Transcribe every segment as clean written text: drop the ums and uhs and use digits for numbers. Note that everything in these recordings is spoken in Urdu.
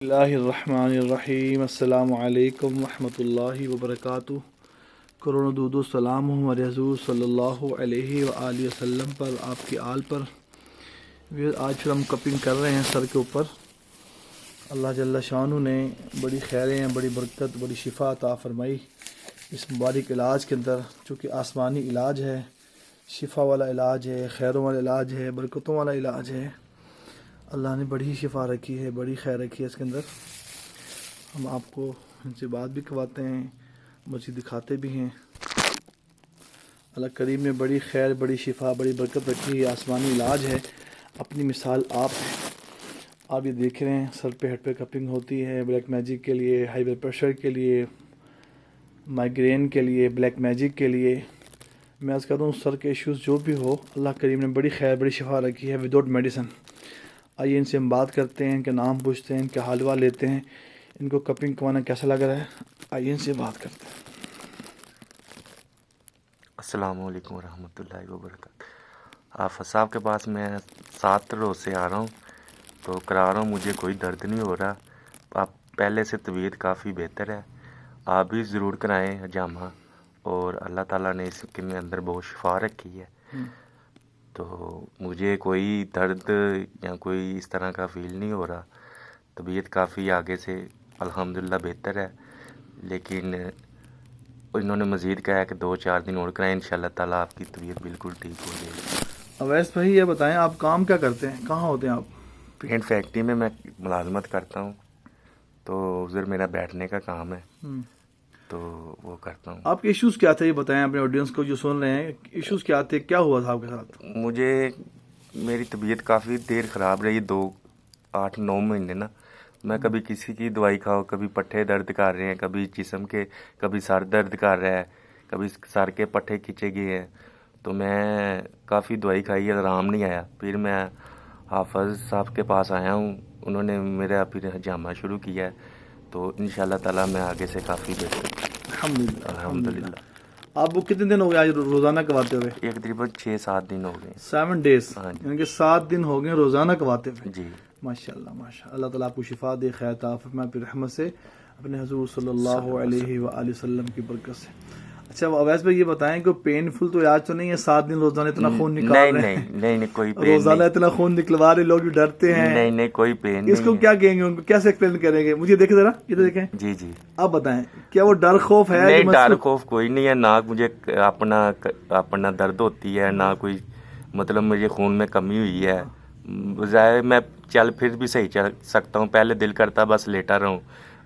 اللہ الرحمن الرحیم السلام علیکم ورحمۃ اللہ وبرکاتہ۔ کرون درود و سلام ہمارے حضور صلی اللہ علیہ وآلہ وسلم پر، آپ کی آل پر۔ آج پھر ہم کپنگ کر رہے ہیں سر کے اوپر۔ اللہ جل شانہ نے بڑی خیریں، بڑی برکت، بڑی شفا عطا فرمائی اس مبارک علاج کے اندر، چونکہ آسمانی علاج ہے، شفا والا علاج ہے، خیروں والا علاج ہے، برکتوں والا علاج ہے۔ اللہ نے بڑی شفا رکھی ہے، بڑی خیر رکھی ہے اس کے اندر۔ ہم آپ کو ان سے بات بھی کرواتے ہیں، مجھے دکھاتے بھی ہیں۔ اللہ کریم نے بڑی خیر، بڑی شفا، بڑی برکت رکھی ہے، آسمانی علاج ہے۔ اپنی مثال آپ ہیں۔ آپ یہ دیکھ رہے ہیں سر پہ ہیڈ پہ کپنگ ہوتی ہے بلیک میجک کے لیے، ہائی بلڈ پریشر کے لیے، مائیگرین کے لیے، بلیک میجک کے لیے۔ میں عرض کرتا ہوں سر کے ایشوز جو بھی ہو، اللہ کریم نے بڑی خیر، بڑی شفا رکھی ہے وداؤٹ میڈیسن۔ آئیے ان سے ہم بات کرتے ہیں، ان کے نام پوچھتے ہیں، ان کے حال لیتے ہیں، ان کو کپنگ کروانا کیسا لگ رہا ہے۔ آئیے ان سے بات کرتے ہیں۔ السلام علیکم ورحمۃ اللہ وبرکاتہ۔ حافظ صاحب کے پاس میں 7 روز سے آ رہا ہوں، تو کرا رہا ہوں، مجھے کوئی درد نہیں ہو رہا۔ آپ پہلے سے طبیعت کافی بہتر ہے، آپ بھی ضرور کرائیں حجامہ، اور اللہ تعالیٰ نے اس کے میں اندر بہت شفا رکھی ہے۔ تو مجھے کوئی درد یا کوئی اس طرح کا فیل نہیں ہو رہا، طبیعت کافی آگے سے الحمدللہ بہتر ہے۔ لیکن انہوں نے مزید کہا ہے کہ 2-4 دن اور کرائیں، انشاءاللہ تعالیٰ آپ کی طبیعت بالکل ٹھیک ہو جائے گی۔ اویس بھائی یہ بتائیں آپ کام کیا کرتے ہیں، کہاں ہوتے ہیں آپ؟ پینٹ فیکٹری میں ملازمت کرتا ہوں، تو ادھر میرا بیٹھنے کا کام ہے، تو وہ کرتا ہوں۔ آپ کے ایشوز کیا تھے یہ بتائیں اپنے آڈینس کو جو سن رہے ہیں، ایشوز کیا تھے، کیا ہوا تھا آپ کے ساتھ؟ میری طبیعت کافی دیر خراب رہی، 8-9 مہینے نا۔ میں کبھی کسی کی دوائی کھاؤ، کبھی پٹھے درد کر رہے ہیں، کبھی جسم کے، کبھی سر درد کر رہا ہے، کبھی سر کے پٹھے کھینچے گئے ہیں، تو میں کافی دوائی کھائی ہے، آرام نہیں آیا۔ پھر میں حافظ صاحب کے پاس آیا ہوں، انہوں نے میرا پھر حجامہ شروع کیا ہے، تو انشاءاللہ تعالیٰ میں آگے سے کافی بہتر۔ الحمدللہ۔ آپ وہ کتنے دن ہو گئے آج روزانہ کرواتے ہوئے؟ ایک تقریباً 6-7 دن ہو گئے۔ 7 days، ہاں جی، یعنی کہ 7 دن ہو گئے روزانہ کرواتے ہوئے۔ جی ماشاء اللہ ماشاء اللہ، اللہ تعالیٰ آپ کو شفا دے، خیر عطا فرمائے اپنی رحمت سے، اپنے حضور صلی اللہ علیہ وآلہ وسلم کی برکت سے۔ اچھا اویس بھائی یہ بتائیں کہ پین فل تو علاج تو نہیں ہے، 7 دن روزانہ اتنا خون نکال رہے ہیں؟ نہیں، کوئی پین روزانہ اتنا خون نکلوا رہے، لوگ بھی ڈرتے ہیں۔ نہیں، کوئی پین نہیں۔ اس کو کیا کہیں گے، ان کو کیسے ایکسپلین کریں گے؟ مجھے دیکھیں ذرا، ادھر دیکھیں۔ جی آپ بتائیں کیا وہ ڈر خوف ہے؟ نہیں، ڈر خوف کوئی نہیں ہے، نہ مجھے اپنا درد ہوتی ہے، نہ کوئی مطلب مجھے خون میں کمی ہوئی ہے۔ بظاہر میں چل پھر بھی صحیح چل سکتا ہوں، پہلے دل کرتا بس لیٹا رہوں۔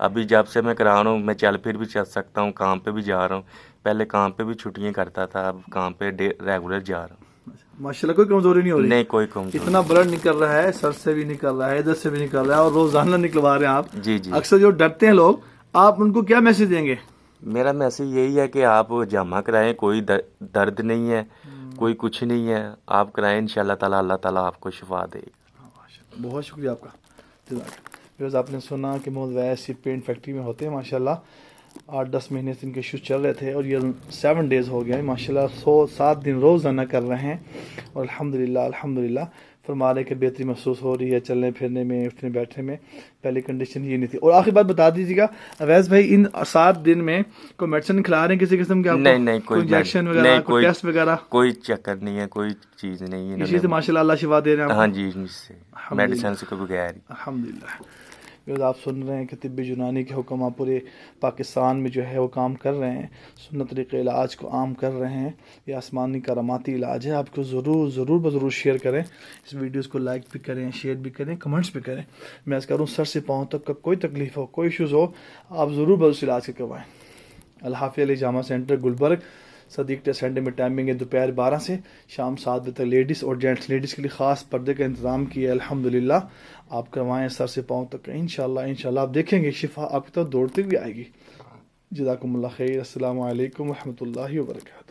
ابھی جب سے میں کرا رہا ہوں، میں چل پھر بھی چل سکتا ہوں، کام پہ بھی جا رہا ہوں۔ پہلے کام پہ بھی چھٹیاں کرتا تھا، اب کام پہ ریگولر جا رہا ہوں۔ ماشاءاللہ کوئی کمزوری نہیں ہو رہی؟ نہیں، کوئی کمزوری۔ اتنا بلڈ نکل رہا ہے، سر سے بھی نکل رہا ہے، ادھر سے بھی نکل رہا ہے، اور روزانہ نکلوا رہے ہیں آپ۔ جی۔ اکثر جو ڈرتے ہیں لوگ، آپ ان کو کیا میسج دیں گے؟ میرا میسج یہی ہے کہ آپ جمع کرائیں، کوئی درد نہیں ہے، کوئی کچھ نہیں ہے، آپ کرائیں، انشاءاللہ تعالیٰ اللہ تعالیٰ آپ کو شفا دے گا۔ بہت شکریہ آپ کا۔ آپ نے سنا کہ محمد اویس پینٹ فیکٹری میں ہوتے ہیں، ماشاءاللہ 8-10 مہینے سے ان کے ایشوز چل رہے تھے، اور یہ 7 days ہو گئے ہیں، ماشاءاللہ 7 دن روزانہ کر رہے ہیں، اور الحمدللہ فرما رہے کہ بہتری محسوس ہو رہی ہے، چلنے پھرنے میں، اٹھنے بیٹھنے میں۔ پہلی کنڈیشن یہ نہیں تھی۔ اور آخری بات بتا دیجیے گا اویس بھائی، ان 7 دن میں کوئی میڈیسن کھلا رہے ہیں کسی قسم کے؟ نہیں، کوئی انجیکشن وغیرہ، کوئی ٹیسٹ وغیرہ؟ کوئی چکر نہیں ہے، کوئی چیز نہیں ہے، اسی سے ماشاءاللہ اللہ شفا دے رہے ہیں آپ؟ ہاں جی، اس سے میڈیسن سے کوئی بغیر ہی۔ الحمدللہ۔ آپ سن رہے ہیں کہ طب یونانی کے حکم آپ پورے پاکستان میں جو ہے وہ کام کر رہے ہیں، سنت طریقے علاج کو عام کر رہے ہیں۔ یہ آسمانی کراماتی علاج ہے، آپ کو ضرور شیئر کریں، اس ویڈیوز کو لائک بھی کریں، شیئر بھی کریں، کمنٹس بھی کریں۔ میں کہہ رہا ہوں سر سے پاؤں تک کا کوئی تکلیف ہو، کوئی ایشوز ہو، آپ ضرور علاج کے کروائیں۔ الحافظ علی جامع سینٹر گلبرگ، صدیق ٹیسٹ سینٹر میں ٹائمنگ ہے دوپہر 12 سے شام 7 بجے تک۔ لیڈیز اور جینٹس، لیڈیز کے لیے خاص پردے کا انتظام کیا ہے، الحمدللہ۔ آپ کروائیں سر سے پاؤں تک، انشاءاللہ آپ دیکھیں گے شفا آپ کی طرف دوڑتے ہوئے آئے گی۔ جزاکم اللہ خیر۔ السلام علیکم ورحمۃ اللہ وبرکاتہ۔